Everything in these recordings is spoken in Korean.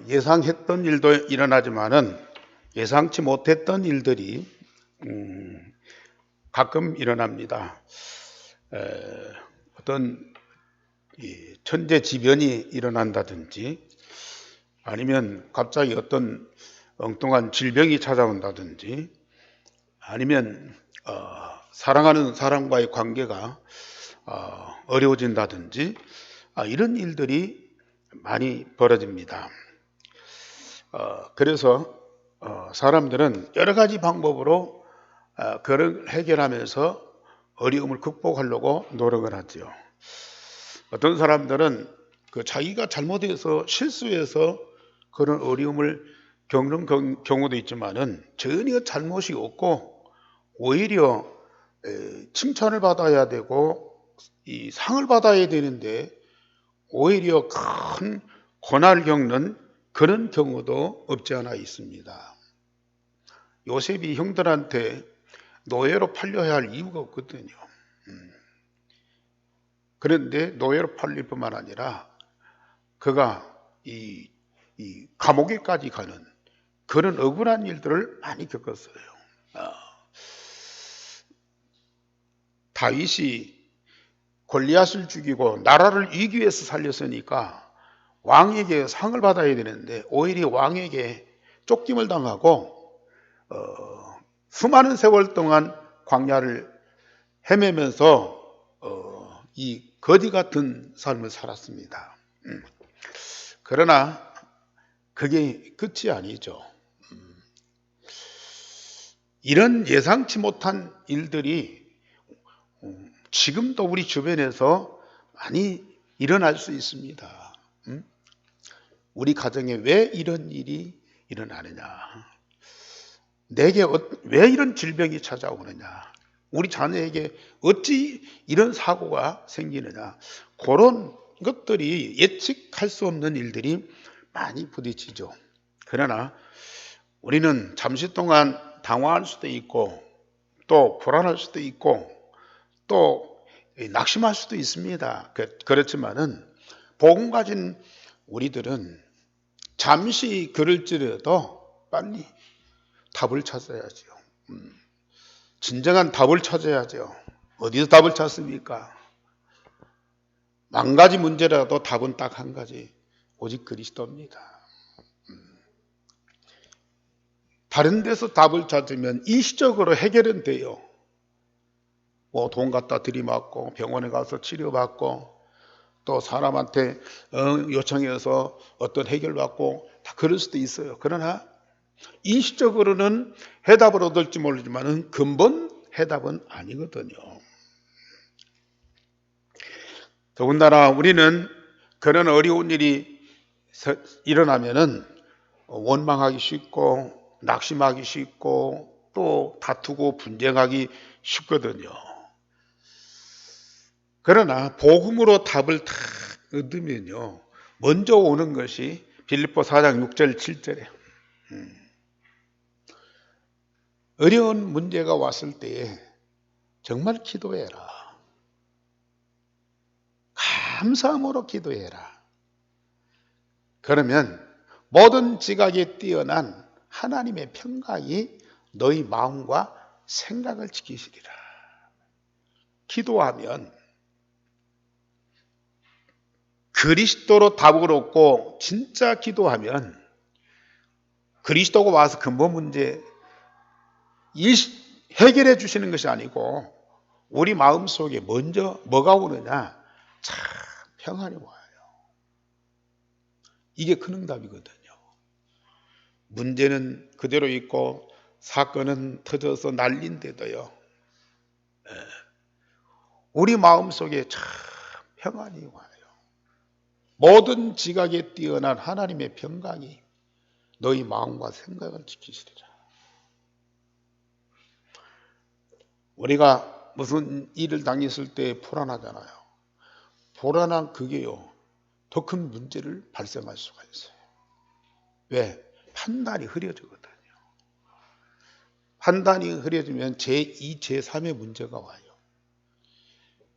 예상했던 일도 일어나지만은 예상치 못했던 일들이 가끔 일어납니다. 어떤 천재지변이 일어난다든지 아니면 갑자기 어떤 엉뚱한 질병이 찾아온다든지 아니면 사랑하는 사람과의 관계가 어려워진다든지 이런 일들이 많이 벌어집니다. 그래서 사람들은 여러 가지 방법으로 그걸 해결하면서 어려움을 극복하려고 노력을 하죠. 어떤 사람들은 자기가 잘못해서 실수해서 그런 어려움을 겪는 경우도 있지만은 전혀 잘못이 없고 오히려 칭찬을 받아야 되고 이 상을 받아야 되는데 오히려 큰 고난을 겪는 그런 경우도 없지 않아 있습니다. 요셉이 형들한테 노예로 팔려야 할 이유가 없거든요. 그런데 노예로 팔릴 뿐만 아니라 그가 이 감옥에까지 가는 그런 억울한 일들을 많이 겪었어요. 다윗이 골리앗을 죽이고 나라를 이기기 위해서 살렸으니까 왕에게 상을 받아야 되는데 오히려 왕에게 쫓김을 당하고 수많은 세월 동안 광야를 헤매면서 이 거지 같은 삶을 살았습니다. 그러나 그게 끝이 아니죠. 이런 예상치 못한 일들이 지금도 우리 주변에서 많이 일어날 수 있습니다. 우리 가정에 왜 이런 일이 일어나느냐? 내게 왜 이런 질병이 찾아오느냐? 우리 자녀에게 어찌 이런 사고가 생기느냐? 그런 것들이 예측할 수 없는 일들이 많이 부딪히죠. 그러나 우리는 잠시 동안 당황할 수도 있고 또 불안할 수도 있고 또 낙심할 수도 있습니다. 그렇지만은 복음 가진 우리들은 잠시 그럴지라도 빨리 답을 찾아야죠. 진정한 답을 찾아야죠. 어디서 답을 찾습니까? 만 가지 문제라도 답은 딱 한 가지, 오직 그리스도입니다. 다른 데서 답을 찾으면 일시적으로 해결은 돼요. 뭐 돈 갖다 들이맞고 병원에 가서 치료받고 또 사람한테 요청해서 어떤 해결받고 다 그럴 수도 있어요. 그러나 일시적으로는 해답을 얻을지 모르지만 근본 해답은 아니거든요. 더군다나 우리는 그런 어려운 일이 일어나면은 원망하기 쉽고 낙심하기 쉽고 또 다투고 분쟁하기 쉽거든요. 그러나 복음으로 답을 다 얻으면요, 먼저 오는 것이 빌립보 4장 6절 7절에 어려운 문제가 왔을 때에 정말 기도해라. 감사함으로 기도해라. 그러면 모든 지각에 뛰어난 하나님의 평강이 너희 마음과 생각을 지키시리라. 기도하면 그리스도로 답을 얻고 진짜 기도하면 그리스도가 와서 근본 문제 해결해 주시는 것이 아니고 우리 마음속에 먼저 뭐가 오느냐? 참 평안이 와요. 이게 큰 응답이거든요. 문제는 그대로 있고 사건은 터져서 날린데도요, 우리 마음속에 참 평안이 와요. 모든 지각에 뛰어난 하나님의 평강이 너희 마음과 생각을 지키시리라. 우리가 무슨 일을 당했을 때 불안하잖아요. 불안한 그게요, 더 큰 문제를 발생할 수가 있어요. 왜? 판단이 흐려지거든요. 판단이 흐려지면 제2, 제3의 문제가 와요.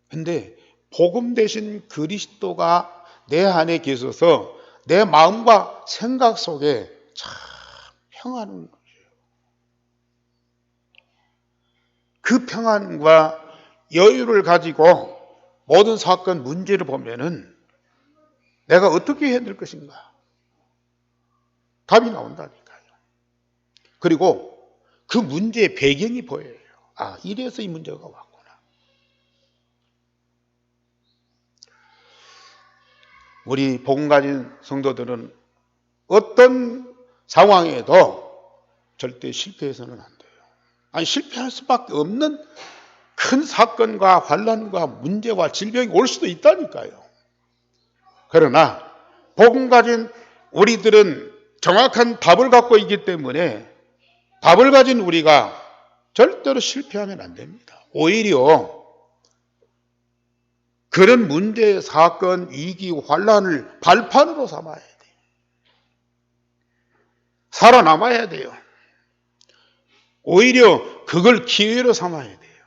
근데 복음 대신 그리스도가 내 안에 계셔서 내 마음과 생각 속에 참 평안은 거예요. 그 평안과 여유를 가지고 모든 사건 문제를 보면은 내가 어떻게 해야 될 것인가 답이 나온다니까요. 그리고 그 문제의 배경이 보여요. 아, 이래서 이 문제가 왔구나. 우리 복음 가진 성도들은 어떤 상황에도 절대 실패해서는 안 돼요. 아니, 실패할 수밖에 없는 큰 사건과 환난과 문제와 질병이 올 수도 있다니까요. 그러나 복음 가진 우리들은 정확한 답을 갖고 있기 때문에 답을 가진 우리가 절대로 실패하면 안 됩니다. 오히려 그런 문제, 사건, 위기, 환난을 발판으로 삼아야 돼요. 살아남아야 돼요. 오히려 그걸 기회로 삼아야 돼요.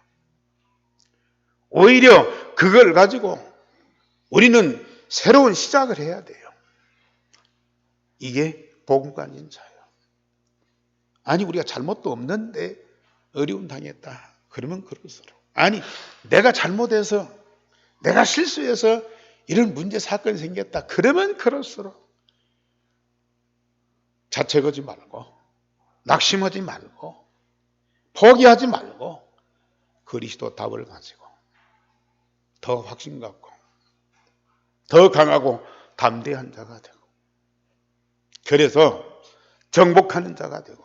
오히려 그걸 가지고 우리는 새로운 시작을 해야 돼요. 이게 복음관인 자예요. 아니, 우리가 잘못도 없는데 어려움 당했다. 그러면 그럴수록. 아니, 내가 잘못해서, 내가 실수해서 이런 문제, 사건이 생겼다. 그러면 그럴수록 자책하지 말고, 낙심하지 말고, 포기하지 말고 그리스도 답을 가지고 더 확신 갖고 더 강하고 담대한 자가 되고, 그래서 정복하는 자가 되고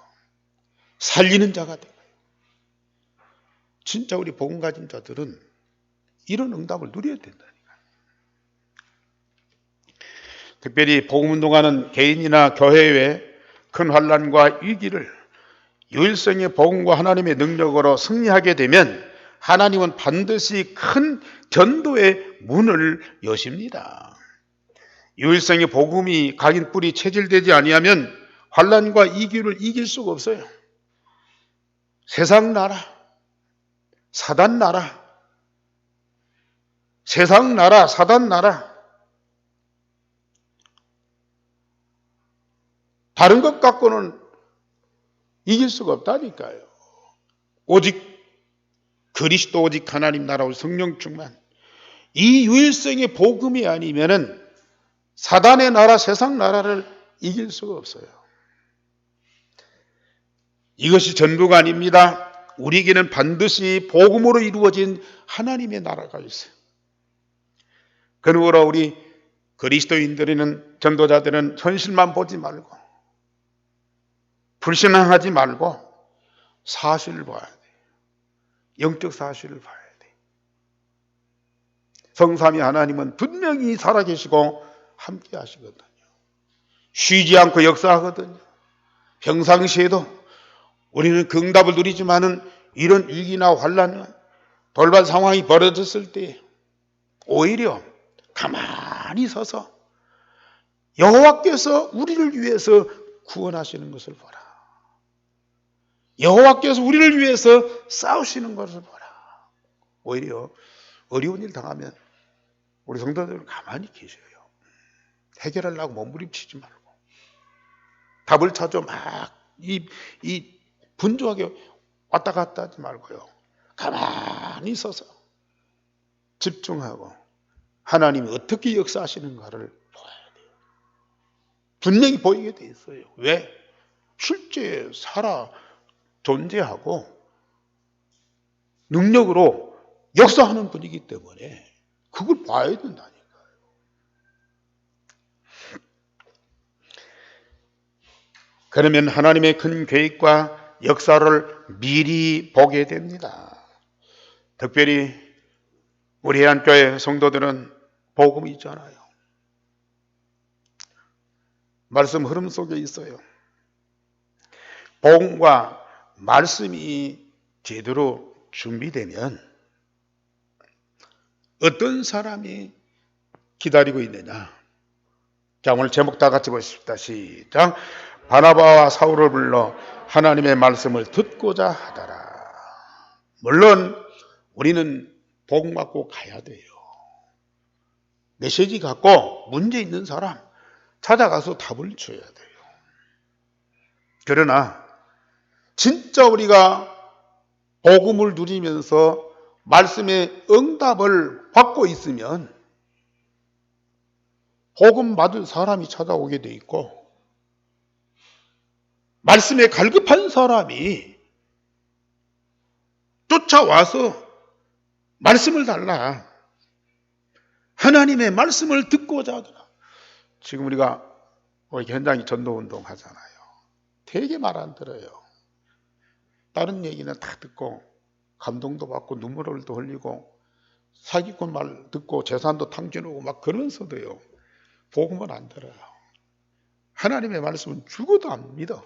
살리는 자가 되고. 진짜 우리 복음 가진 자들은 이런 응답을 누려야 된다니까. 특별히 복음 운동하는 개인이나 교회 외 큰 환난과 위기를 유일성의 복음과 하나님의 능력으로 승리하게 되면 하나님은 반드시 큰 전도의 문을 여십니다. 유일성의 복음이 각인 뿌리 체질되지 아니하면 환난과 위기를 이길 수가 없어요. 세상 나라, 사단 나라, 세상 나라, 사단 나라, 다른 것 갖고는 이길 수가 없다니까요. 오직 그리스도, 오직 하나님 나라와 성령 충만, 이 유일성의 복음이 아니면은 사단의 나라, 세상 나라를 이길 수가 없어요. 이것이 전부가 아닙니다. 우리에게는 반드시 복음으로 이루어진 하나님의 나라가 있어요. 그러므로 우리 그리스도인들은, 전도자들은 현실만 보지 말고 불신앙하지 말고 사실을 봐야 돼요. 영적 사실을 봐야 돼요. 성삼위 하나님은 분명히 살아계시고 함께 하시거든요. 쉬지 않고 역사하거든요. 평상시에도 우리는 그 응답을 누리지만은 이런 위기나 환난, 돌발 상황이 벌어졌을 때 오히려 가만히 서서 여호와께서 우리를 위해서 구원하시는 것을 보라. 여호와께서 우리를 위해서 싸우시는 것을 보라. 오히려 어려운 일 당하면 우리 성도들은 가만히 계셔요. 해결하려고 몸부림치지 말고 답을 찾아 막 분주하게 왔다 갔다 하지 말고요. 가만히 서서 집중하고 하나님이 어떻게 역사하시는가를 보아야 돼요. 분명히 보이게 돼 있어요. 왜? 실제 살아 존재하고 능력으로 역사하는 분이기 때문에 그걸 봐야 된다니까요. 그러면 하나님의 큰 계획과 역사를 미리 보게 됩니다. 특별히 우리 해안교회 성도들은 복음이 있잖아요. 말씀 흐름 속에 있어요. 복음과 말씀이 제대로 준비되면 어떤 사람이 기다리고 있느냐. 자, 오늘 제목 다 같이 보십시다. 시작. 바나바와 사울을 불러 하나님의 말씀을 듣고자 하더라. 물론 우리는 복음 갖고 가야 돼요. 메시지 갖고 문제 있는 사람, 찾아가서 답을 줘야 돼요. 그러나 진짜 우리가 복음을 누리면서 말씀의 응답을 받고 있으면 복음 받은 사람이 찾아오게 돼 있고, 말씀에 갈급한 사람이 쫓아와서 말씀을 달라, 하나님의 말씀을 듣고자 하더라. 지금 우리가 현장에 전도운동 하잖아요. 되게 말 안 들어요. 다른 얘기는 다 듣고 감동도 받고 눈물을 흘리고 사기꾼 말 듣고 재산도 탕진하고 막 그러면서도요, 복음은 안 들어요. 하나님의 말씀은 죽어도 안 믿어.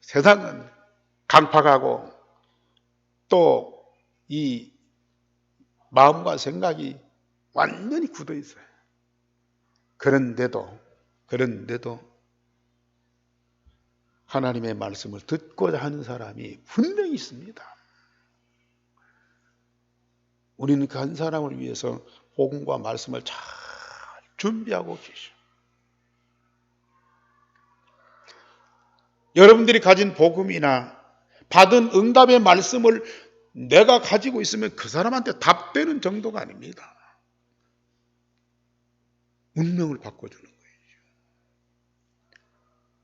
세상은 강팍하고 또 이 마음과 생각이 완전히 굳어 있어요. 그런데도 하나님의 말씀을 듣고자 하는 사람이 분명히 있습니다. 우리는 그 한 사람을 위해서 복음과 말씀을 잘 준비하고 계셔. 여러분들이 가진 복음이나 받은 응답의 말씀을 내가 가지고 있으면 그 사람한테 답되는 정도가 아닙니다. 운명을 바꿔주는 거예요.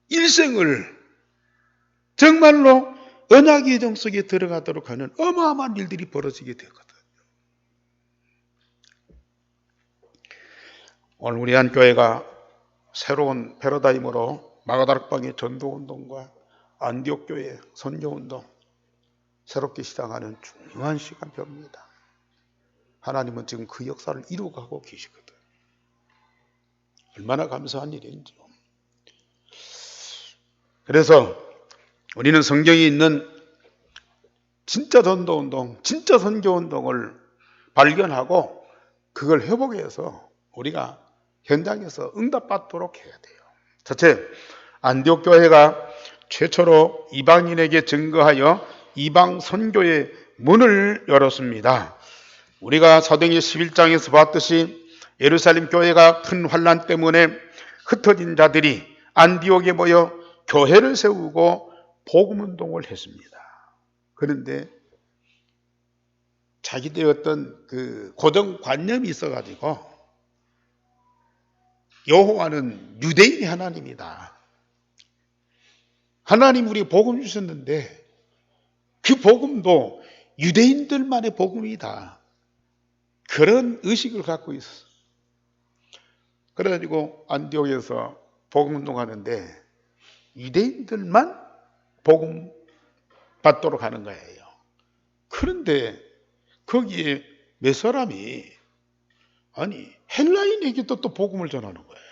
일생을 정말로 언약의 예정 속에 들어가도록 하는 어마어마한 일들이 벌어지게 되거든요. 오늘 우리 한 교회가 새로운 패러다임으로 마가다락방의 전도운동과 안디옥 교회 선교운동 새롭게 시작하는 중요한 시간표입니다. 하나님은 지금 그 역사를 이루어가고 계시거든. 얼마나 감사한 일인지. 그래서 우리는 성경에 있는 진짜 전도운동, 진짜 선교운동을 발견하고 그걸 회복해서 우리가 현장에서 응답받도록 해야 돼요. 첫째, 안디옥 교회가 최초로 이방인에게 증거하여 이방 선교의 문을 열었습니다. 우리가 사도행전 11장에서 봤듯이 예루살렘 교회가 큰 환난 때문에 흩어진 자들이 안디옥에 모여 교회를 세우고 복음운동을 했습니다. 그런데 자기들의 어떤 그 고정관념이 있어가지고 여호와는 유대인의 하나님이다. 하나님 우리 복음 주셨는데 그 복음도 유대인들만의 복음이다. 그런 의식을 갖고 있어. 그래가지고 안디옥에서 복음운동하는데 유대인들만 복음 받도록 하는 거예요. 그런데 거기에 몇 사람이 헬라인에게도 또 복음을 전하는 거예요.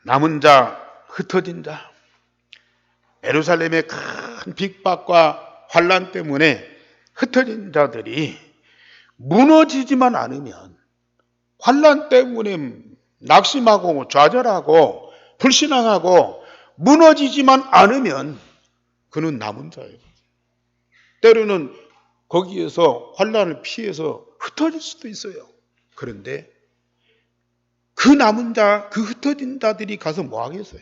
남은 자, 흩어진 자, 예루살렘의 큰 핍박과 환난 때문에 흩어진 자들이 무너지지만 않으면, 환난 때문에 낙심하고 좌절하고 불신앙하고 무너지지만 않으면 그는 남은 자예요. 때로는 거기에서 환난을 피해서 흩어질 수도 있어요. 그런데 그 남은 자, 그 흩어진 자들이 가서 뭐 하겠어요?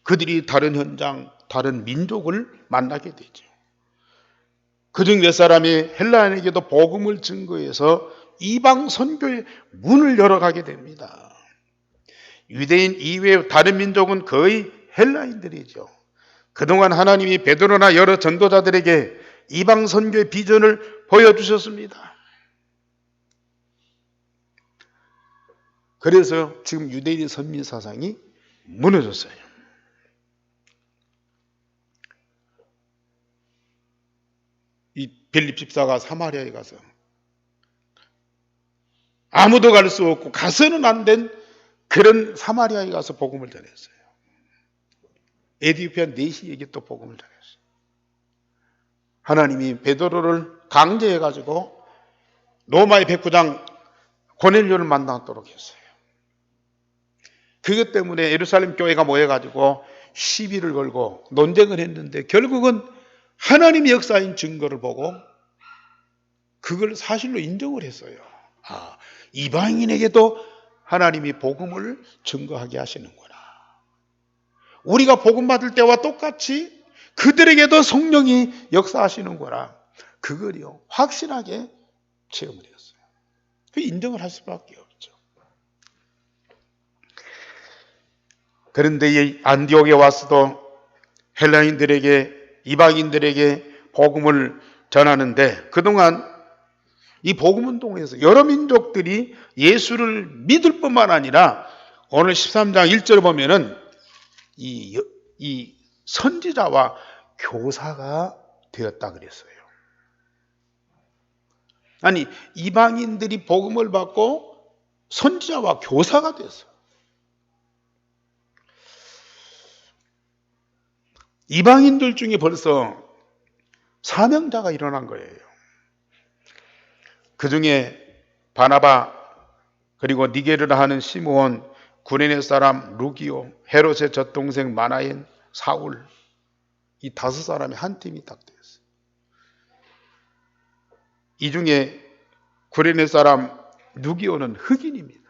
그들이 다른 현장, 다른 민족을 만나게 되죠. 그중 몇 사람이 헬라인에게도 복음을 증거해서 이방 선교의 문을 열어가게 됩니다. 유대인 이외의 다른 민족은 거의 헬라인들이죠. 그동안 하나님이 베드로나 여러 전도자들에게 이방 선교의 비전을 보여주셨습니다. 그래서 지금 유대인의 선민 사상이 무너졌어요. 이 빌립 집사가 사마리아에 가서 아무도 갈 수 없고 가서는 안 된 그런 사마리아에 가서 복음을 전했어요. 에디오피아 내시에게 또 복음을 전했어요. 하나님이 베드로를 강제해가지고 로마의 백부장 고넬료를 만나도록 했어요. 그것 때문에 예루살렘 교회가 모여가지고 시비를 걸고 논쟁을 했는데 결국은 하나님의 역사인 증거를 보고 그걸 사실로 인정을 했어요. 아, 이방인에게도 하나님이 복음을 증거하게 하시는구나. 우리가 복음 받을 때와 똑같이 그들에게도 성령이 역사하시는구나. 그걸요 확실하게 체험을 했어요. 그 인정을 할 수밖에 없죠. 그런데 이 안디옥에 와서도 헬라인들에게 이방인들에게 복음을 전하는데 그동안 이 복음 운동에서 여러 민족들이 예수를 믿을 뿐만 아니라 오늘 13장 1절을 보면은 이 선지자와 교사가 되었다 그랬어요. 아니 이방인들이 복음을 받고 선지자와 교사가 됐어요. 이방인들 중에 벌써 사명자가 일어난 거예요. 그 중에 바나바, 그리고 니게르라 하는 시므온, 구레네 사람 루기오, 헤롯의 젖동생 마나엔, 사울, 이 5사람의 한 팀이 딱 되었어요. 이 중에 구레네 사람 루기오는 흑인입니다.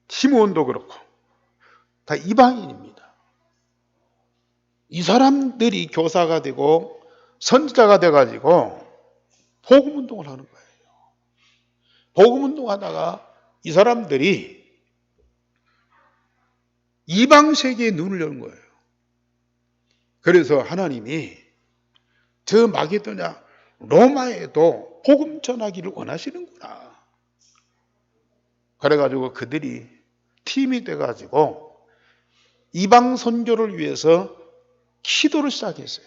시므온도 그렇고 다 이방인입니다. 이 사람들이 교사가 되고 선지자가 돼가지고 복음운동을 하는 거예요. 복음운동하다가 이 사람들이 이방세계의 눈을 여는 거예요. 그래서 하나님이 저 마게도냐 로마에도 복음 전하기를 원하시는구나. 그래가지고 그들이 팀이 돼가지고 이방 선교를 위해서 기도를 시작했어요.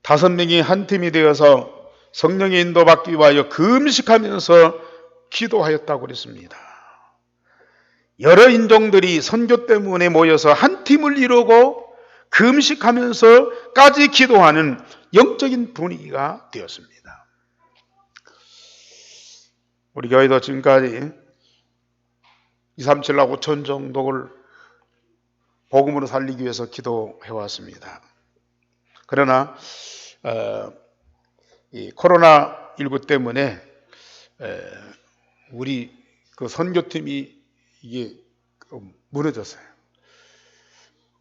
5명이 한 팀이 되어서 성령의 인도받기 위하여 금식하면서 기도하였다고 그랬습니다. 여러 인종들이 선교 때문에 모여서 한 팀을 이루고 금식하면서까지 기도하는 영적인 분위기가 되었습니다. 우리 교회도 지금까지 237억 5천 정도를 복음으로 살리기 위해서 기도해 왔습니다. 그러나 이 코로나19 때문에 우리 그 선교팀이 이게 무너졌어요.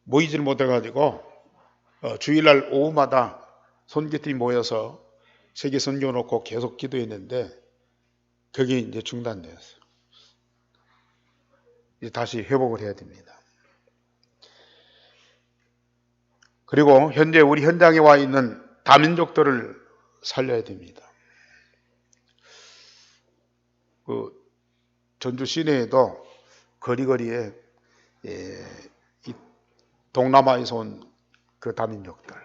모이질 못해가지고 주일날 오후마다 선교팀이 모여서 세계 선교 놓고 계속 기도했는데 그게 이제 중단되었어요. 이제 다시 회복을 해야 됩니다. 그리고 현재 우리 현장에 와 있는 다민족들을 살려야 됩니다. 그 전주 시내에도 거리거리에 이 동남아에서 온 그 다민족들,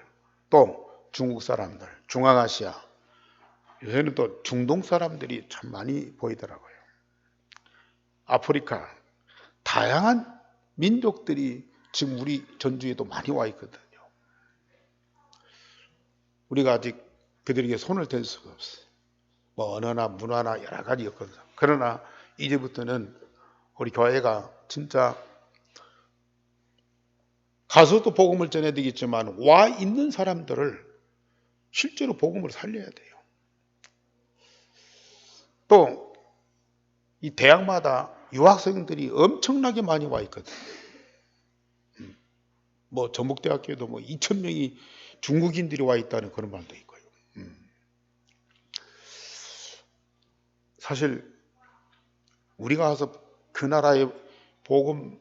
또 중국 사람들, 중앙아시아, 요새는 또 중동 사람들이 참 많이 보이더라고요. 아프리카, 다양한 민족들이 지금 우리 전주에도 많이 와 있거든요. 우리가 아직 그들에게 손을 댈 수가 없어요. 뭐 언어나 문화나 여러 가지 였거든요. 그러나 이제부터는 우리 교회가 진짜 가서도 복음을 전해야 되겠지만 와 있는 사람들을 실제로 복음을 살려야 돼요. 또 이 대학마다 유학생들이 엄청나게 많이 와 있거든요. 뭐 전북대학교에도 뭐 2,000명이 중국인들이 와 있다는 그런 말도 있고요. 사실 우리가 가서 그 나라의 복음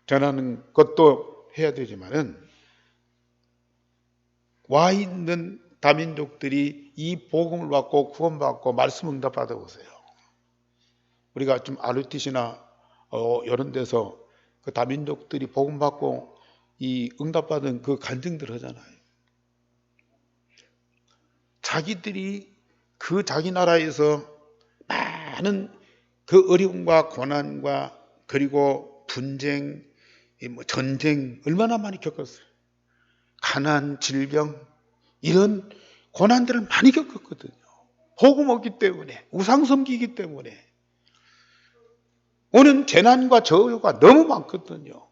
전하는 것도 해야 되지만은 와 있는 다민족들이 이 복음을 받고 구원받고 말씀 응답 받아보세요. 우리가 좀 RUTC나 이런 데서 그 다민족들이 복음 받고 이 응답 받은 그 간증들 하잖아요. 자기들이 그 자기 나라에서 많은 그 어려움과 고난과 그리고 분쟁, 뭐 전쟁 얼마나 많이 겪었어요. 가난, 질병 이런 고난들을 많이 겪었거든요. 복음 없기 때문에, 우상 섬기기 때문에 오는 재난과 저주가 너무 많거든요.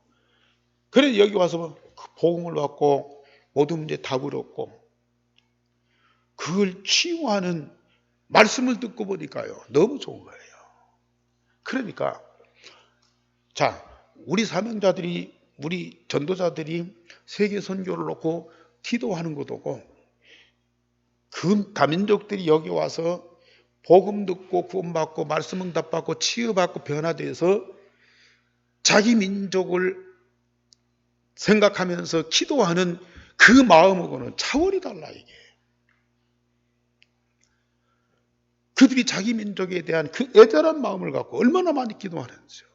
그래서 여기 와서 그 복음을 받고 모든 문제 답을 얻고 그걸 치유하는 말씀을 듣고 보니까요, 너무 좋은 거예요. 그러니까 자, 우리 사명자들이, 우리 전도자들이 세계 선교를 놓고 기도하는 것도고, 그 다민족들이 여기 와서 복음 듣고 구원받고 말씀 응답받고 치유받고 변화돼서 자기 민족을 생각하면서 기도하는 그 마음하고는 차원이 달라. 이게 그들이 자기 민족에 대한 그 애절한 마음을 갖고 얼마나 많이 기도하는지요.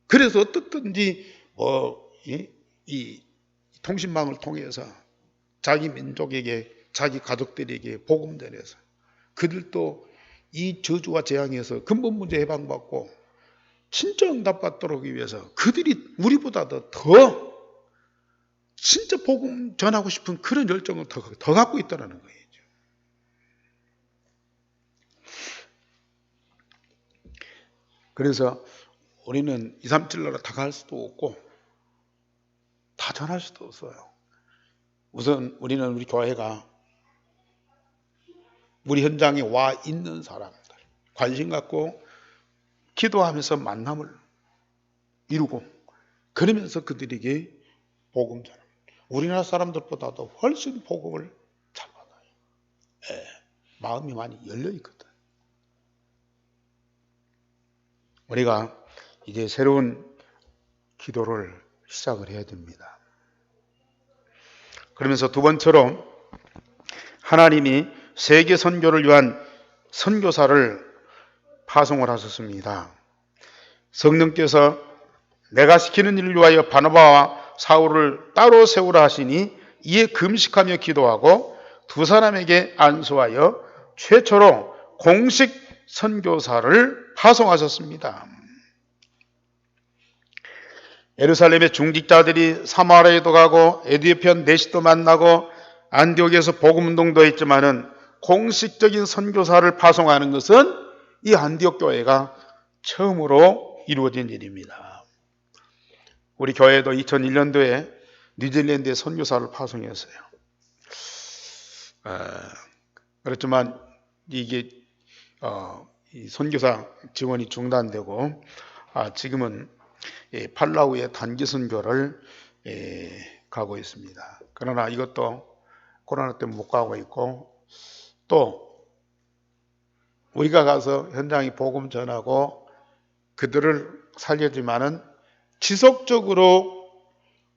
그래서 어떻든지 이 통신망을 통해서 자기 민족에게, 자기 가족들에게 복음 전해서 그들도 이 저주와 재앙에서 근본 문제 해방받고 진짜 응답받도록 하기 위해서 그들이 우리보다도 더 진짜 복음 전하고 싶은 그런 열정을 더 갖고 있다는 거예요. 그래서 우리는 2, 3, 7나라 다 갈 수도 없고 다 전할 수도 없어요. 우선 우리는 우리 교회가 우리 현장에 와 있는 사람들, 관심 갖고 기도하면서 만남을 이루고 그러면서 그들에게 복음 전합니다. 우리나라 사람들보다도 훨씬 복음을 잘 받아요. 마음이 많이 열려 있거든. 우리가 이제 새로운 기도를 시작을 해야 됩니다. 그러면서 두 번째로 하나님이 세계 선교를 위한 선교사를 파송을 하셨습니다. 성령께서 내가 시키는 일을 위하여 바나바와 사울을 따로 세우라 하시니 이에 금식하며 기도하고 두 사람에게 안수하여 최초로 공식 선교사를 파송하셨습니다. 예루살렘의 중직자들이 사마리아에도 가고 에디오피아 내시도 만나고 안디옥에서 복음운동도 했지만은 공식적인 선교사를 파송하는 것은 이 안디옥 교회가 처음으로 이루어진 일입니다. 우리 교회도 2001년도에 뉴질랜드에 선교사를 파송했어요. 그렇지만 이게 이 선교사 지원이 중단되고 지금은 팔라우의 단기 선교를 가고 있습니다. 그러나 이것도 코로나 때문에 못 가고 있고, 또 우리가 가서 현장에 복음 전하고 그들을 살려주면은 지속적으로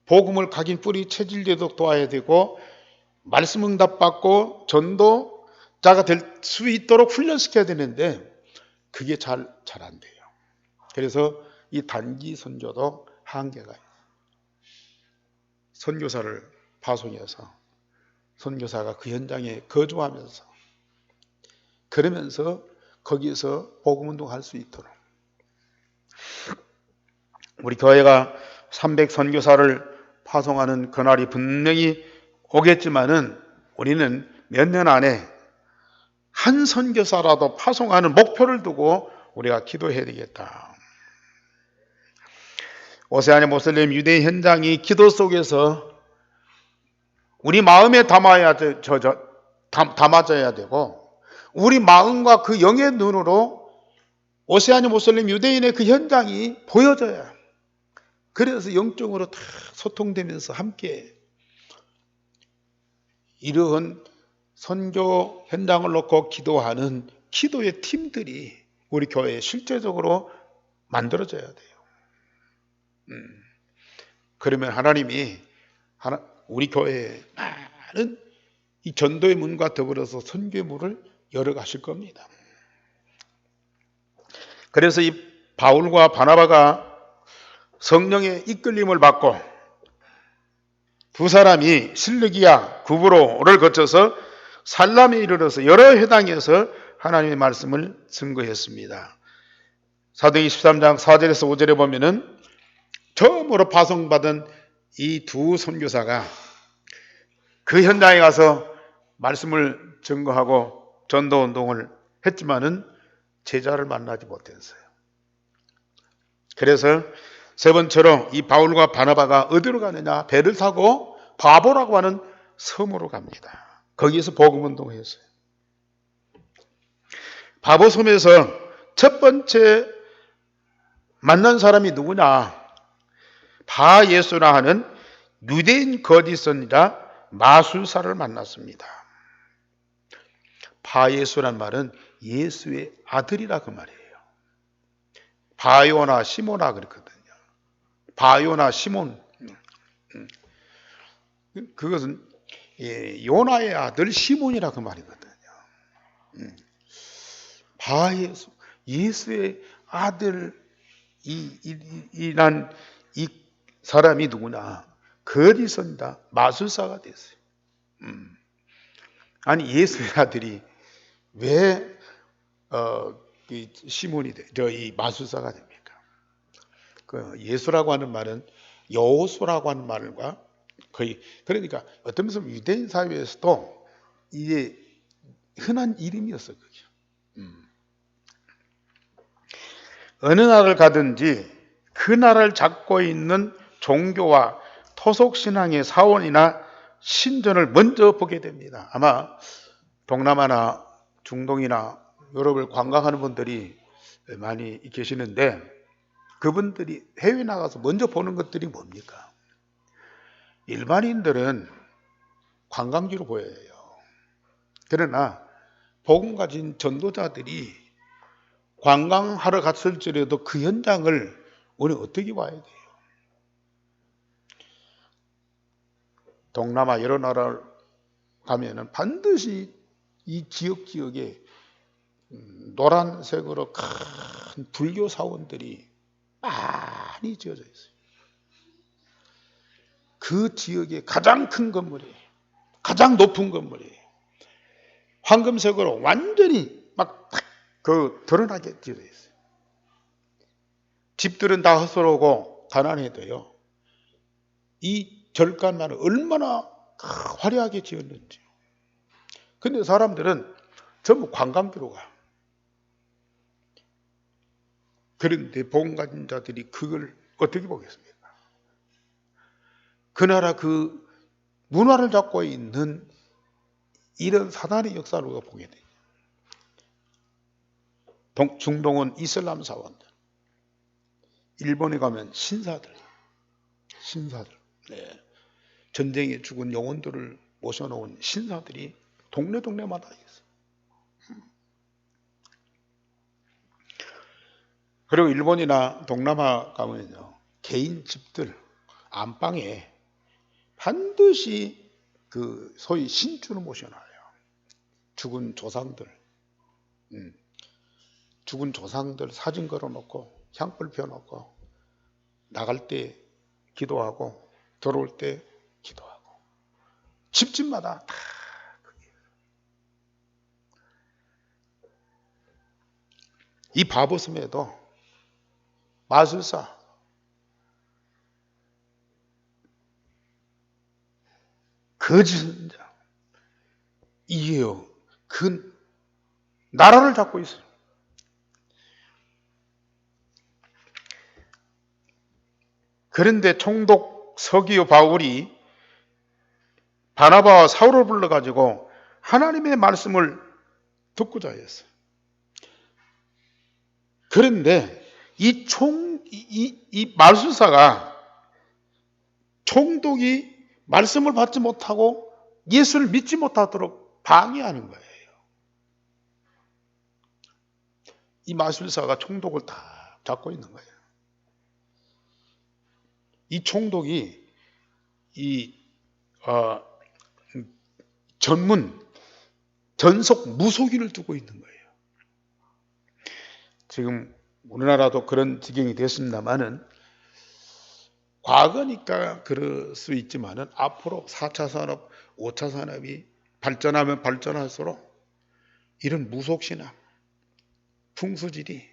복음을 각인 뿌리 체질되도록 도와야 되고 말씀 응답받고 전도자가 될 수 있도록 훈련시켜야 되는데 그게 잘 안 돼요. 그래서 이 단기 선교도 한계가 있어요. 선교사를 파송해서 선교사가 그 현장에 거주하면서 그러면서 거기서 복음운동할 수 있도록 우리 교회가 300 선교사를 파송하는 그날이 분명히 오겠지만은 우리는 몇 년 안에 한 선교사라도 파송하는 목표를 두고 우리가 기도해야 되겠다. 오세아니아 모슬림 유대인 현장이 기도 속에서 우리 마음에 담아져야 되고 우리 마음과 그 영의 눈으로 오세아니아 모슬림 유대인의 그 현장이 보여져야, 그래서 영적으로 다 소통되면서 함께 이러한 선교 현장을 놓고 기도하는 기도의 팀들이 우리 교회에 실제적으로 만들어져야 돼요. 그러면 하나님이 우리 교회에 많은 이 전도의 문과 더불어서 선교의 문을 열어가실 겁니다. 그래서 이 바울과 바나바가 성령의 이끌림을 받고 두 사람이 실르기야 구브로를 거쳐서 살람에 이르러서 여러 회당에서 하나님의 말씀을 증거했습니다. 사도행 23장 4절에서 5절에 보면은 처음으로 파송받은 이 두 선교사가 그 현장에 가서 말씀을 증거하고 전도운동을 했지만은 제자를 만나지 못했어요. 그래서 세 번째로 이 바울과 바나바가 어디로 가느냐? 배를 타고 바보라고 하는 섬으로 갑니다. 거기에서 복음운동을 했어요. 바보섬에서 첫 번째 만난 사람이 누구냐? 바예수라 하는 유대인 거짓선지자 마술사를 만났습니다. 바예수란 말은 예수의 아들이라 그 말이에요. 바요나 시모나 그렇거든요. 바요나 시몬. 그것은 요나의 아들 시몬이라 그 말이거든요. 바예수, 예수의 아들이란 이 사람이 누구냐? 거짓선지자 마술사가 됐어요. 아니 예수의 아들이 왜 시몬이 이 마술사가 됩니까? 그 예수라고 하는 말은 여호수라고 하는 말과 거의 그러니까 어떤 면에서 유대인 사회에서도 이게 흔한 이름이었어요. 그게. 어느 나라를 가든지 그 나라를 잡고 있는 종교와 토속신앙의 사원이나 신전을 먼저 보게 됩니다. 아마 동남아나 중동이나 유럽을 관광하는 분들이 많이 계시는데 그분들이 해외 나가서 먼저 보는 것들이 뭡니까? 일반인들은 관광지로 보여요. 그러나 복음 가진 전도자들이 관광하러 갔을지라도 그 현장을 우리 어떻게 봐야 돼요? 동남아 여러 나라를 가면은 반드시 이 지역에 노란색으로 큰 불교 사원들이 많이 지어져 있어요. 그 지역의 가장 큰 건물이에요. 가장 높은 건물이에요. 황금색으로 완전히 막 드러나게 지어져 있어요. 집들은 다 헛스러우고 가난해도요. 이 절간만은 얼마나 화려하게 지었는지요. 근데 사람들은 전부 관광지로 가. 그런데 복음 가진 자들이 그걸 어떻게 보겠습니까? 그 나라 그 문화를 잡고 있는 이런 사단의 역사를 우리가 보게 돼요. 중동은 이슬람 사원들, 일본에 가면 신사들, 네. 전쟁에 죽은 영혼들을 모셔놓은 신사들이 동네마다 있어요. 그리고 일본이나 동남아 가면요, 개인 집들 안방에 반드시 그 소위 신주를 모셔놔요. 죽은 조상들 사진 걸어놓고 향불 펴놓고 나갈 때 기도하고 들어올 때 기도하고 집집마다 다 그게. 이 바보섬에도 마술사 거짓자 이게요 그 나라를 잡고 있어요. 그런데 총독 서기오 바울이 바나바와 사울을 불러가지고 하나님의 말씀을 듣고자 했어요. 그런데 이 마술사가 총독이 말씀을 받지 못하고 예수를 믿지 못하도록 방해하는 거예요. 이 마술사가 총독을 다 잡고 있는 거예요. 이 총독이 전속 무속인을 두고 있는 거예요. 지금 우리나라도 그런 지경이 됐습니다만은 과거니까 그럴 수 있지만은 앞으로 4차 산업, 5차 산업이 발전하면 발전할수록 이런 무속신앙, 풍수지리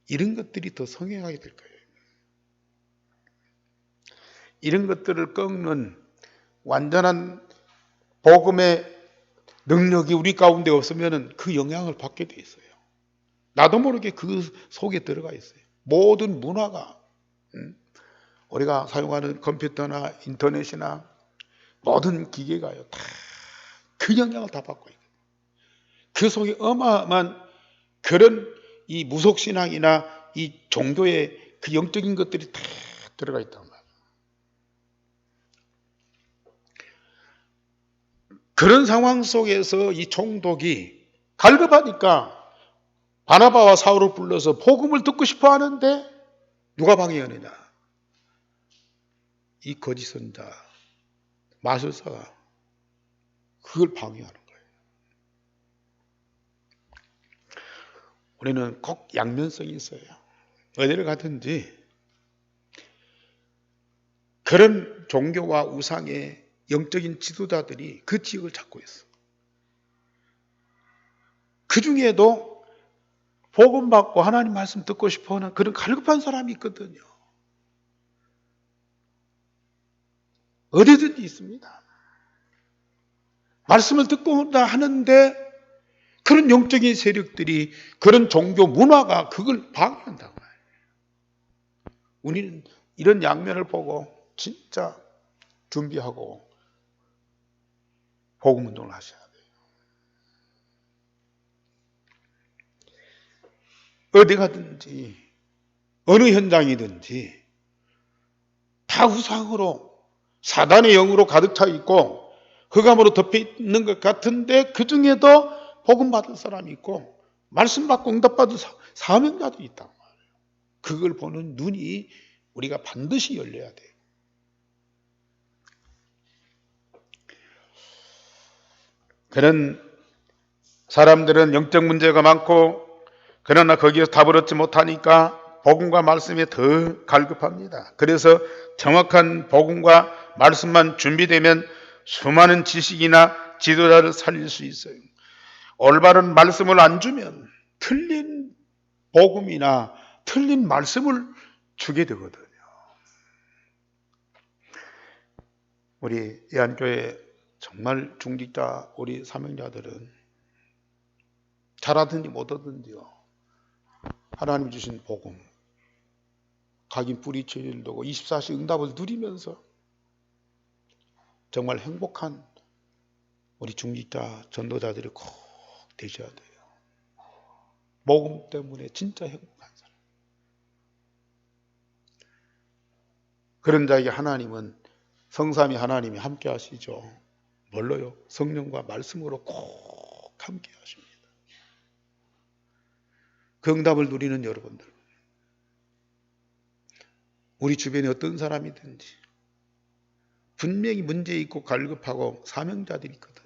이런 것들이 더 성행하게 될 거예요. 이런 것들을 꺾는 완전한 복음의 능력이 우리 가운데 없으면 그 영향을 받게 돼 있어요. 나도 모르게 그 속에 들어가 있어요. 모든 문화가 우리가 사용하는 컴퓨터나 인터넷이나 모든 기계가요, 다 그 영향을 다 받고 있거든요. 그 속에 어마어마한 그런 이 무속신앙이나 이 종교의 그 영적인 것들이 다 들어가 있단 말이에요. 그런 상황 속에서 이 총독이 갈급하니까 바나바와 사울을 불러서 복음을 듣고 싶어 하는데 누가 방해하느냐? 이 거짓 선자, 마술사가 그걸 방해하는 거예요. 우리는 꼭 양면성이 있어요. 어디를 가든지 그런 종교와 우상의 영적인 지도자들이 그 지역을 찾고 있어. 그 중에도 복음 받고 하나님 말씀 듣고 싶어하는 그런 갈급한 사람이 있거든요. 어디든지 있습니다. 말씀을 듣고 온다 하는데 그런 영적인 세력들이, 그런 종교 문화가 그걸 방해한다고 해요. 우리는 이런 양면을 보고 진짜 준비하고 복음 운동을 하셔야 돼요. 어디 가든지 어느 현장이든지 다 우상으로, 사단의 영으로 가득 차 있고 흑암으로 덮여 있는 것 같은데 그 중에도 복음 받을 사람이 있고 말씀 받고 응답 받을 사명자도 있단 말이에요. 그걸 보는 눈이 우리가 반드시 열려야 돼요. 그런 사람들은 영적 문제가 많고 그러나 거기에서 답을 얻지 못하니까 복음과 말씀에 더 갈급합니다. 그래서 정확한 복음과 말씀만 준비되면 수많은 지식이나 지도자를 살릴 수 있어요. 올바른 말씀을 안 주면 틀린 복음이나 틀린 말씀을 주게 되거든요. 우리 예한교회 정말 중직자 우리 사명자들은 잘하든지 못하든지요, 하나님 주신 복음, 각인 뿌리칠 일도 24시 응답을 누리면서 정말 행복한 우리 중직자 전도자들이 꼭 되셔야 돼요. 복음 때문에 진짜 행복한 사람. 그런 자에게 하나님은, 성삼위 하나님이 함께 하시죠. 뭘로요? 성령과 말씀으로 꼭 함께 하십니다. 그 응답을 누리는 여러분들, 우리 주변에 어떤 사람이든지 분명히 문제 있고 갈급하고 사명자들이 있거든요.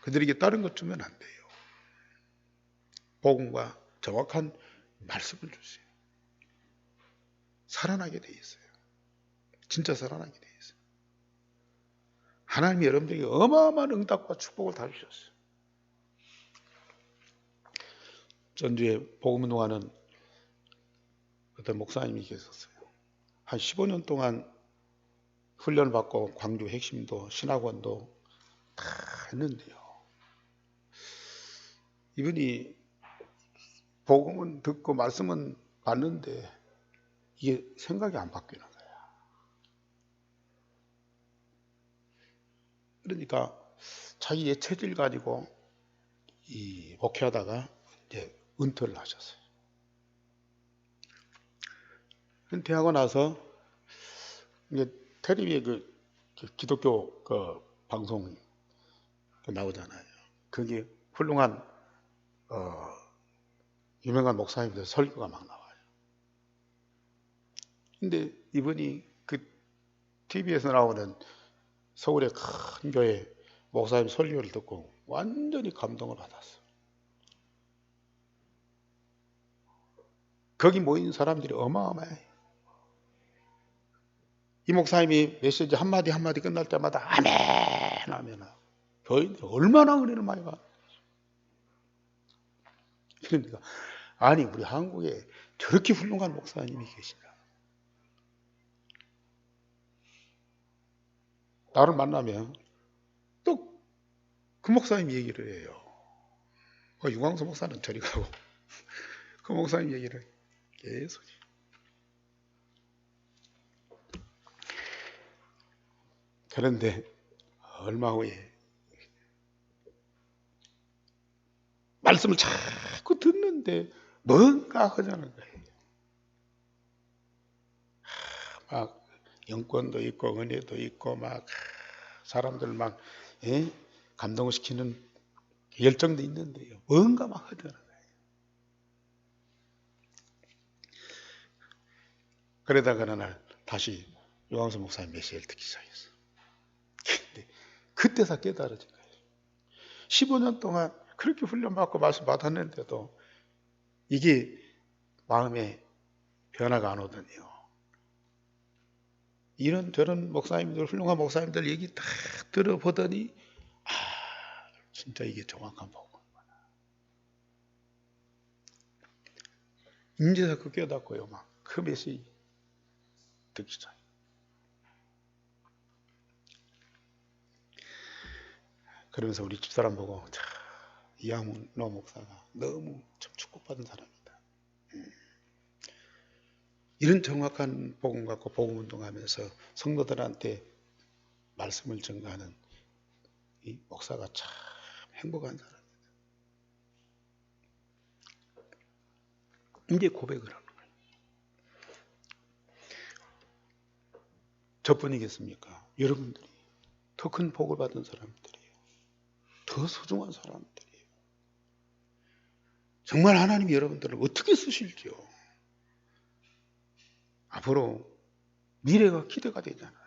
그들에게 다른 것 주면 안 돼요. 복음과 정확한 말씀을 주세요. 살아나게 돼 있어요. 진짜 살아나게 돼 있어요. 하나님이 여러분들에게 어마어마한 응답과 축복을 다 주셨어요. 전주에 복음 운동하는 어떤 목사님이 계셨어요. 한 15년 동안 훈련을 받고 광주 핵심도 신학원도 다 했는데요. 이분이 복음은 듣고 말씀은 받는데 이게 생각이 안 바뀌는 거야. 그러니까 자기의 체질 가지고 이 목회하다가 이제 은퇴를 하셨어요. 은퇴하고 나서 이제 텔레비에 그 기독교 그 방송 나오잖아요. 거기 훌륭한 유명한 목사님들 설교가 막 나와요. 근데 이분이 그 TV에서 나오는 서울의 큰 교회 목사님 설교를 듣고 완전히 감동을 받았어. 거기 모인 사람들이 어마어마해. 이 목사님이 메시지 한마디 한마디 끝날 때마다 아멘 아멘. 교인들이 얼마나 은혜를 많이 받아. 그러니까 아니 우리 한국에 저렇게 훌륭한 목사님이 계신가. 나를 만나면 또 그 목사님 얘기를 해요. 유광수 목사는 저리 가고 그 목사님 얘기를 계속. 그런데 얼마 후에 말씀을 자꾸 듣는데 뭔가 하자는 거예요. 막 영권도 있고 은혜도 있고 막 사람들 막 감동시키는 열정도 있는데요. 뭔가 막 하자는 거예요. 그러다가 어느 날 다시 유광수 목사님 메시지를 듣기 시작했어요. 근데 그때서 깨달아진 거예요. 15년 동안 그렇게 훈련받고 말씀 받았는데도 이게 마음에 변화가 안 오더니요. 이런저런 목사님들, 훌륭한 목사님들 얘기 딱 들어보더니 진짜 이게 정확한 복음이구나. 인제서 그 깨닫고요. 막 그 메시지 듣기 시작. 그러면서 우리 집사람 보고 이양로 목사가 너무 참 축복받은 사람이다. 이런 정확한 복음 갖고 복음 운동하면서 성도들한테 말씀을 전가하는 이 목사가 참 행복한 사람이다. 이제 고백을 하는 거예요. 저뿐이겠습니까? 여러분들이 더 큰 복을 받은 사람들이에요. 더 소중한 사람들이에요. 정말 하나님이 여러분들을 어떻게 쓰실지요. 앞으로 미래가 기대가 되잖아요.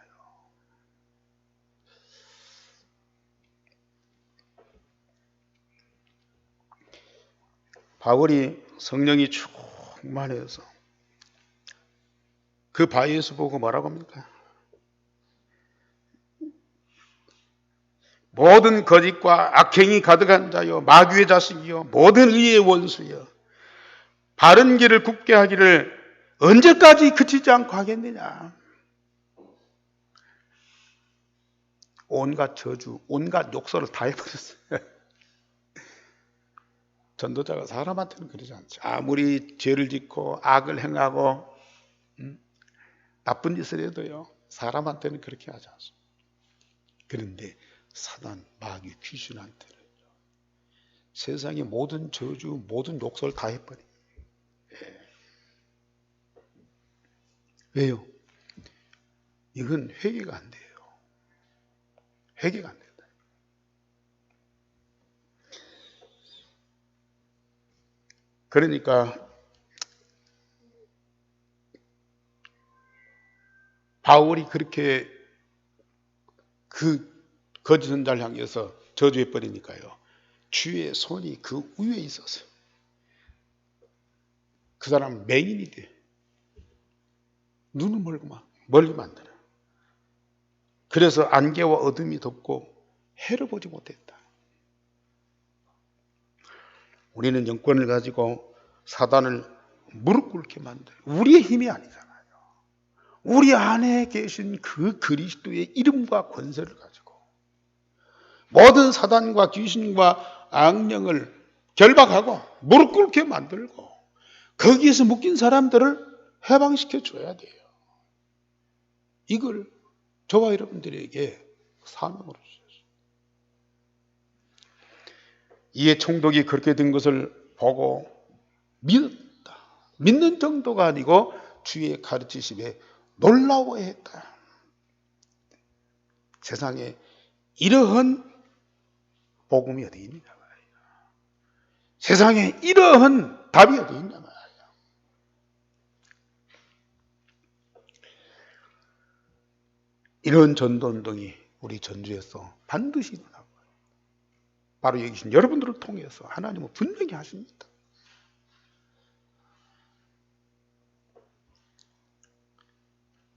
바울이 성령이 충만해서 그 바위에서 보고 뭐라고 합니까? 모든 거짓과 악행이 가득한 자여 마귀의 자식이여 모든 의의 원수여 바른 길을 굽게 하기를 언제까지 그치지 않고 하겠느냐. 온갖 저주, 온갖 욕설을 다 해버렸어요. 전도자가 사람한테는 그러지 않죠. 아무리 죄를 짓고 악을 행하고 나쁜 짓을 해도요. 사람한테는 그렇게 하지 않습니다. 그런데 사단, 마귀, 귀신한테는 세상의 모든 저주, 모든 욕설 다 해버려요. 왜요? 이건 회개가 안 돼요. 회개가 안 된다. 그러니까 바울이 그렇게 그 거짓 선자를 향해서 저주해버리니까요. 주의 손이 그 위에 있었어요. 그 사람은 맹인이 돼. 눈을 멀리 만드는. 그래서 안개와 어둠이 덮고 해를 보지 못했다. 우리는 영권을 가지고 사단을 무릎 꿇게 만들 우리의 힘이 아니잖아요. 우리 안에 계신 그 그리스도의 이름과 권세를 가지고 모든 사단과 귀신과 악령을 결박하고 무릎 꿇게 만들고 거기에서 묶인 사람들을 해방시켜 줘야 돼요. 이걸 저와 여러분들에게 사명으로 주셨어요. 이에 총독이 그렇게 된 것을 보고 믿었다. 믿는 정도가 아니고 주의 가르치심에 놀라워했다. 세상에 이러한 복음이 어디 있느냐 말이에요. 세상에 이러한 답이 어디 있냐 말이에요. 이런 전도운동이 우리 전주에서 반드시 일어나고 바로 여기 계신 여러분들을 통해서 하나님은 분명히 하십니다.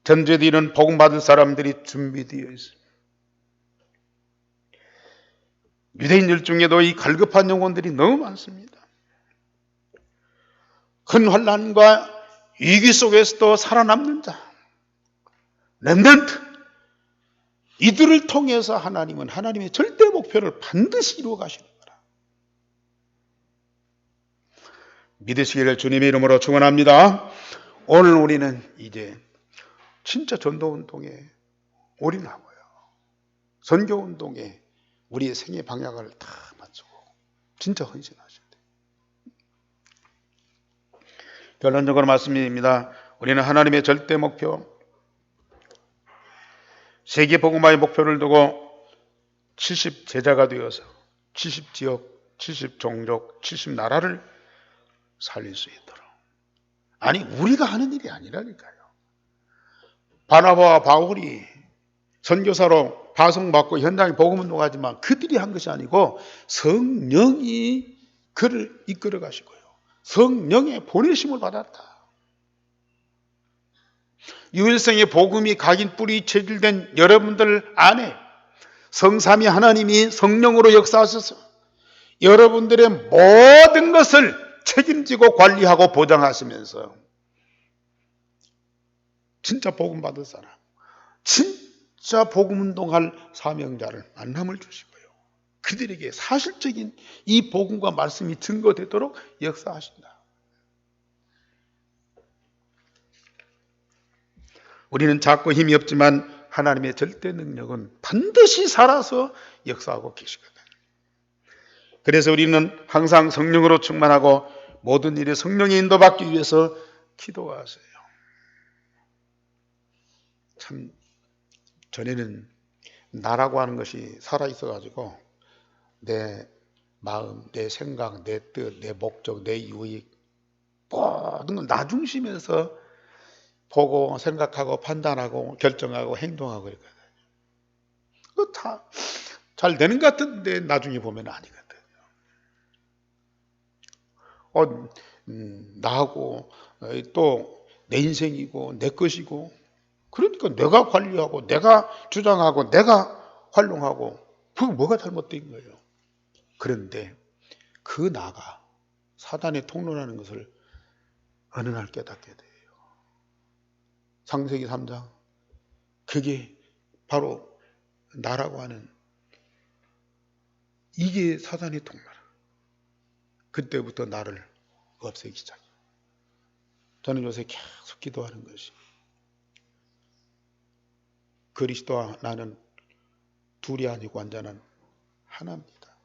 전주에도 이런 복음 받을 사람들이 준비되어 있습니다. 유대인들 중에도 이 갈급한 영혼들이 너무 많습니다. 큰 환난과 위기 속에서도 살아남는 자, 렘넌트, 이들을 통해서 하나님은 하나님의 절대 목표를 반드시 이루어 가시는 거라. 믿으시기를 주님의 이름으로 축원합니다. 오늘 우리는 이제 진짜 전도운동에 올인하고요. 선교운동에 우리의 생애 방향을 다 맞추고 진짜 헌신하셔야 돼요. 결론적으로 말씀드립니다. 우리는 하나님의 절대 목표, 세계 복음화의 목표를 두고 70 제자가 되어서 70 지역, 70 종족, 70 나라를 살릴 수 있도록. 아니, 우리가 하는 일이 아니라니까요. 바나바와 바울이 선교사로 파송받고 현장에 복음운동하지만 그들이 한 것이 아니고 성령이 그를 이끌어 가시고요. 성령의 보내심을 받았다. 유일성의 복음이 각인 뿌리 체질된 여러분들 안에 성삼위 하나님이 성령으로 역사하셔서 여러분들의 모든 것을 책임지고 관리하고 보장하시면서 진짜 복음 받을 사람, 진짜 복음 운동할 사명자를 만남을 주시고요. 그들에게 사실적인 이 복음과 말씀이 증거되도록 역사하신다. 우리는 작고 힘이 없지만 하나님의 절대 능력은 반드시 살아서 역사하고 계시거든. 그래서 우리는 항상 성령으로 충만하고 모든 일에 성령의 인도받기 위해서 기도하세요. 참 전에는 나라고 하는 것이 살아있어가지고 내 마음, 내 생각, 내 뜻, 내 목적, 내 유익 모든 걸 나 중심에서 보고 생각하고 판단하고 결정하고 행동하고 그랬거든요. 그거 다 잘 되는 것 같은데 나중에 보면 아니거든요. 나하고 또 내 인생이고 내 것이고 그러니까 내가 관리하고 내가 주장하고 내가 활용하고 그게 뭐가 잘못된 거예요. 그런데 그 나가 사단의 통로라는 것을 어느 날 깨닫게 돼요. 창세기 3장 그게 바로 나라고 하는 이게 사단의 통로라. 그때부터 나를 없애기 시작해요. 저는 요새 계속 기도하는 것이 그리스도와 나는 둘이 아니고 완전한 하나입니다.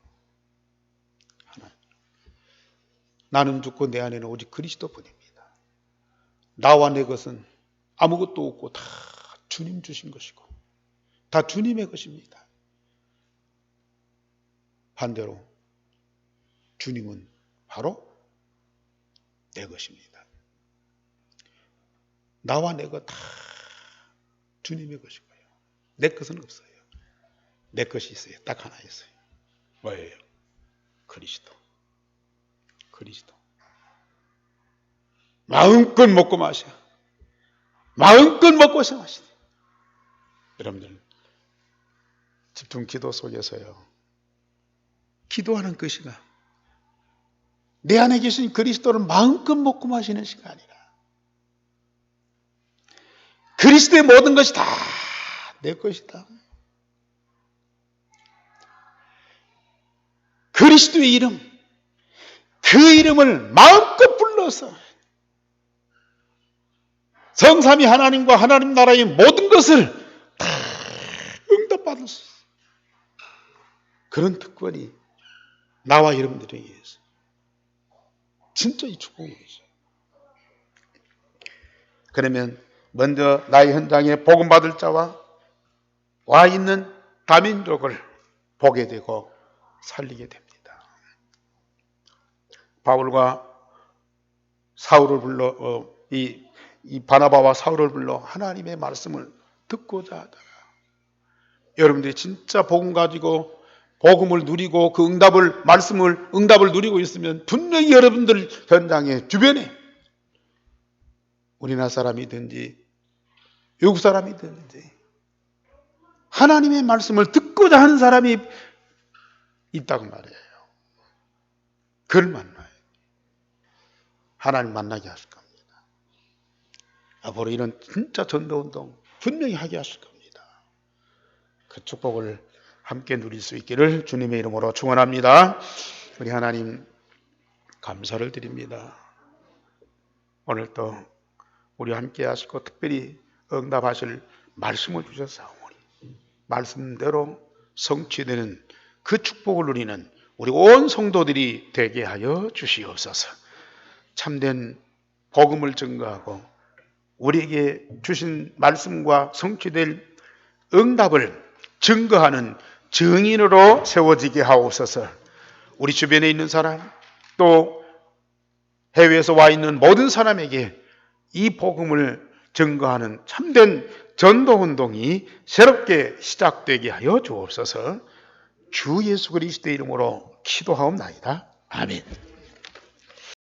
하나. 나는 죽고 내 안에는 오직 그리스도뿐입니다. 나와 내 것은 아무것도 없고 다 주님 주신 것이고 다 주님의 것입니다. 반대로 주님은 바로 내 것입니다. 나와 내 것 다 주님의 것이고요. 내 것은 없어요. 내 것이 있어요. 딱 하나 있어요. 뭐예요? 그리스도. 그리스도. 마음껏 먹고 마셔. 마음껏 먹고 마시네. 여러분들 집중 기도 속에서요. 기도하는 그 시간. 내 안에 계신 그리스도를 마음껏 먹고 마시는 시간이라. 그리스도의 모든 것이 다 내 것이다. 그리스도의 이름, 그 이름을 마음껏 불러서 성삼위 하나님과 하나님 나라의 모든 것을 다 응답받을 수 있어요. 그런 특권이 나와 여러분들에게 있어요. 진짜 이 축복이 있어요. 그러면 먼저 나의 현장에 복음 받을 자와 와 있는 다민족을 보게 되고 살리게 됩니다. 바울과 사울을 불러 이 바나바와 사울을 불러 하나님의 말씀을 듣고자 하다가 여러분들이 진짜 복음 가지고 복음을 누리고 그 응답을 누리고 있으면 분명히 여러분들 현장에 주변에 우리나라 사람이든지 외국 사람이든지 하나님의 말씀을 듣고자 하는 사람이 있다고 말이에요. 그를 만나요. 하나님 만나게 하실 겁니다. 앞으로 이런 진짜 전도운동 분명히 하게 하실 겁니다. 그 축복을 함께 누릴 수 있기를 주님의 이름으로 축원합니다. 우리 하나님 감사를 드립니다. 오늘 또 우리와 함께 하시고 특별히 응답하실 말씀을 주셨사오니 말씀대로 성취되는 그 축복을 누리는 우리 온 성도들이 되게 하여 주시옵소서. 참된 복음을 증거하고 우리에게 주신 말씀과 성취될 응답을 증거하는 증인으로 세워지게 하옵소서. 우리 주변에 있는 사람 또 해외에서 와 있는 모든 사람에게 이 복음을 증거하는 참된 전도운동이 새롭게 시작되게 하여 주옵소서. 주 예수 그리스도의 이름으로 기도하옵나이다. 아멘.